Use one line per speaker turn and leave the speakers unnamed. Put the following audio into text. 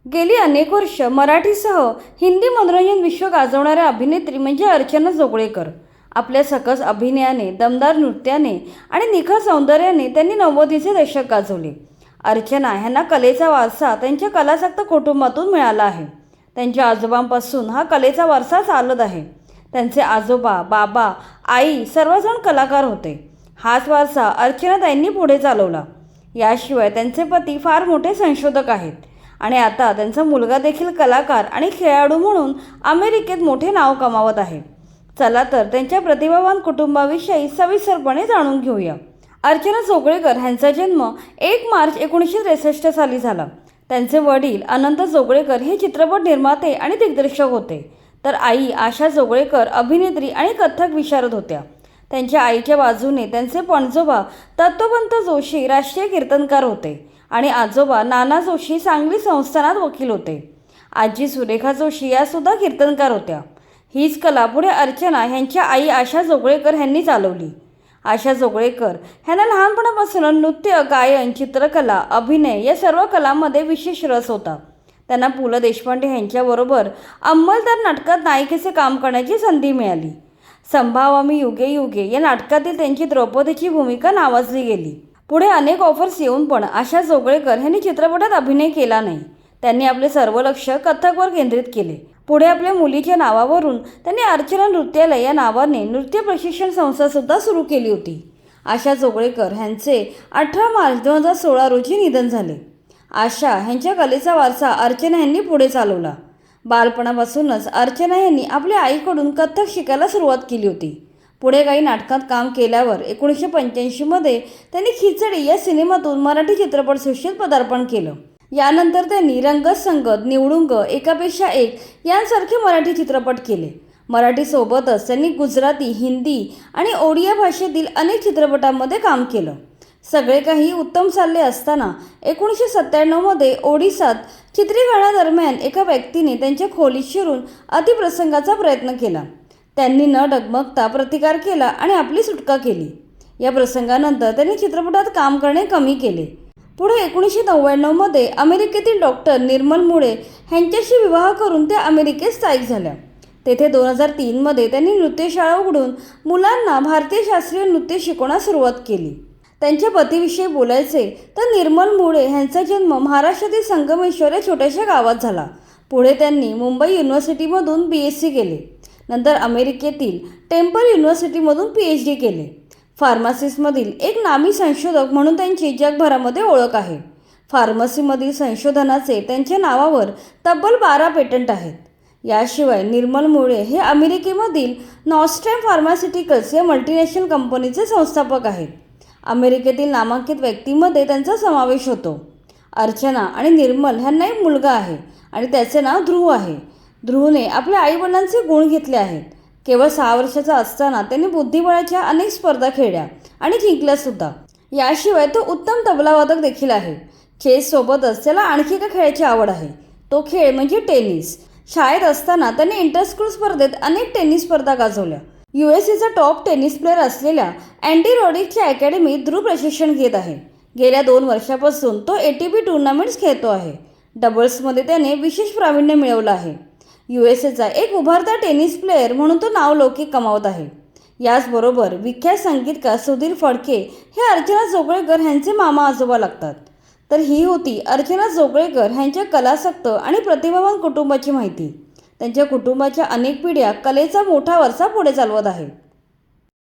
गेली अनेक वर्ष मराठीसह हिंदी मनोरंजन विश्व गाजवणाऱ्या अभिनेत्री म्हणजे अर्चना जोगळेकर. आपल्या सकस अभिनयाने, दमदार नृत्याने आणि निखळ सौंदर्याने त्यांनी 90चे दशक गाजवले. अर्चना ह्यांना कलेचा वारसा त्यांच्या कलासक्त कुटुंबातून मिळाला आहे. त्यांच्या आजोबांपासून हा कलेचा वारसा चालत आहे. त्यांचे आजोबा, बाबा, आई सर्वजण कलाकार होते. हाच वारसा अर्चनाताईंनी पुढे चालवला. याशिवाय त्यांचे पती फार मोठे संशोधक आहेत आणि आता त्यांचा मुलगा देखील कलाकार आणि खेळाडू म्हणून अमेरिकेत मोठे नाव कमावत आहे. चला तर त्यांच्या प्रतिभावान कुटुंबाविषयी सविस्तरपणे जाणून घेऊया. अर्चना जोगळेकर ह्यांचा जन्म 1 मार्च 1963 साली झाला. त्यांचे वडील अनंत जोगळेकर हे चित्रपट निर्माते आणि दिग्दर्शक होते, तर आई आशा जोगळेकर अभिनेत्री आणि कथ्थक विशारद होत्या. त्यांच्या आईच्या बाजूने त्यांचे पणजोबा दत्तोपंत जोशी राष्ट्रीय कीर्तनकार होते आणि आजोबा नाना जोशी सांगली संस्थानात वकील होते. आजी सुरेखा जोशी यासुद्धा कीर्तनकार होत्या. हीच कला पुढे अर्चना ह्यांच्या आई आशा जोगळेकर ह्यांनी चालवली. आशा जोगळेकर ह्यांना लहानपणापासून नृत्य, गायन, चित्रकला, अभिनय या सर्व कलांमध्ये विशेष रस होता. त्यांना पु ल देशपांडे ह्यांच्याबरोबर अंमलदार नाटकात नायिकेचे काम करण्याची संधी मिळाली. संभावामी युगे युगे या नाटकातील त्यांची द्रौपदीची भूमिका नावाजली गेली. पुढे अनेक ऑफर्स येऊन पण आशा जोगळेकर ह्यांनी चित्रपटात अभिनय केला नाही. त्यांनी आपले सर्व लक्ष कथ्थकवर केंद्रित केले. पुढे आपल्या मुलीच्या नावावरून त्यांनी अर्चना नृत्यालय या नावाने नृत्य प्रशिक्षण संस्थासुद्धा सुरू केली होती. आशा जोगळेकर ह्यांचे 18 मार्च 2016 रोजी निधन झाले. आशा ह्यांच्या कलेचा वारसा अर्चना यांनी पुढे चालवला. बालपणापासूनच अर्चना यांनी आपल्या आईकडून कथ्थक शिकायला सुरुवात केली होती. पुढे काही नाटकात काम केल्यावर 1985 मध्ये त्यांनी खिचडी या सिनेमातून मराठी चित्रपटसृष्टीत पदार्पण केलं. यानंतर त्यांनी रंगत संगत, निवडुंग, एकापेक्षा एक यांसारखे मराठी चित्रपट केले. मराठीसोबतच त्यांनी गुजराती, हिंदी आणि ओडिया भाषेतील अनेक चित्रपटांमध्ये काम केलं. सगळे काही उत्तम चालले असताना 1997 मध्ये ओडिसात चित्रीकरणादरम्यान एका व्यक्तीने त्यांच्या खोलीत शिरून अतिप्रसंगाचा प्रयत्न केला. त्यांनी न डगमगता प्रतिकार केला आणि आपली सुटका केली. या प्रसंगानंतर त्यांनी चित्रपटात काम करणे कमी केले. पुढे 1999 मध्ये अमेरिकेतील डॉक्टर निर्मल मुळे ह्यांच्याशी विवाह करून त्या अमेरिकेत स्थायिक झाल्या. तेथे 2003 मध्ये त्यांनी नृत्यशाळा उघडून मुलांना भारतीय शास्त्रीय नृत्य शिकवण्यास सुरुवात केली. त्यांच्या पतीविषयी बोलायचे तर निर्मल मुळे ह्यांचा जन्म महाराष्ट्रातील संगमेश्वर या छोट्याशा गावात झाला. पुढे त्यांनी मुंबई युनिव्हर्सिटीमधून BSc केले. नंतर अमेरिकेतील टेम्पल युनिव्हर्सिटीमधून PhD केले. फार्मसीमधील एक नामी संशोधक म्हणून त्यांची जगभरामध्ये ओळख आहे. फार्मसीमधील संशोधनाचे त्यांच्या नावावर तब्बल 12 पेटंट आहेत. याशिवाय निर्मल मुळे हे अमेरिकेमधील नॉस्ट्रॅम फार्मास्युटिकल्स या मल्टीनॅशनल कंपनीचे संस्थापक आहेत. अमेरिकेतील नामांकित व्यक्तींमध्ये त्यांचा समावेश होतो. अर्चना आणि निर्मल ह्यांना एक मुलगा आहे आणि त्याचे नाव ध्रुव आहे. ध्रुवने आपल्या आईवडिलांचे गुण घेतले आहेत. केवळ 6 वर्षाचा असताना त्यांनी बुद्धिबळाच्या अनेक स्पर्धा खेळल्या आणि जिंकल्यासुद्धा. याशिवाय तो उत्तम तबलावादक देखील आहे. चेससोबतच त्याला आणखी एका खेळाची आवड आहे. तो खेळ म्हणजे टेनिस. शाळेत असताना त्यांनी इंटरस्कूल स्पर्धेत अनेक टेनिस स्पर्धा गाजवल्या. USA टॉप टेनिस प्लेअर असलेल्या अँडी रॉड्रिगच्या अकॅडमीत ध्रुव प्रशिक्षण घेत आहे. गेल्या 2 वर्षापासून तो ATP टुर्नामेंट्स खेळतो आहे. डबल्समध्ये त्याने विशेष प्रावीण्य मिळवलं आहे. USA एक उभारता टेनिस प्लेअर म्हणून तो नावलौकिक कमावत आहे. याचबरोबर विख्यात संगीतकार सुधीर फडके हे अर्चना जोगळेकर ह्यांचे मामा आजोबा लागतात. तर ही होती अर्चना जोगळेकर ह्यांच्या कलासक्त आणि प्रतिभावान कुटुंबाची माहिती. त्यांच्या कुटुंबाच्या अनेक पिढ्या कलेचा मोठा वारसा पुढे चालवत आहेत.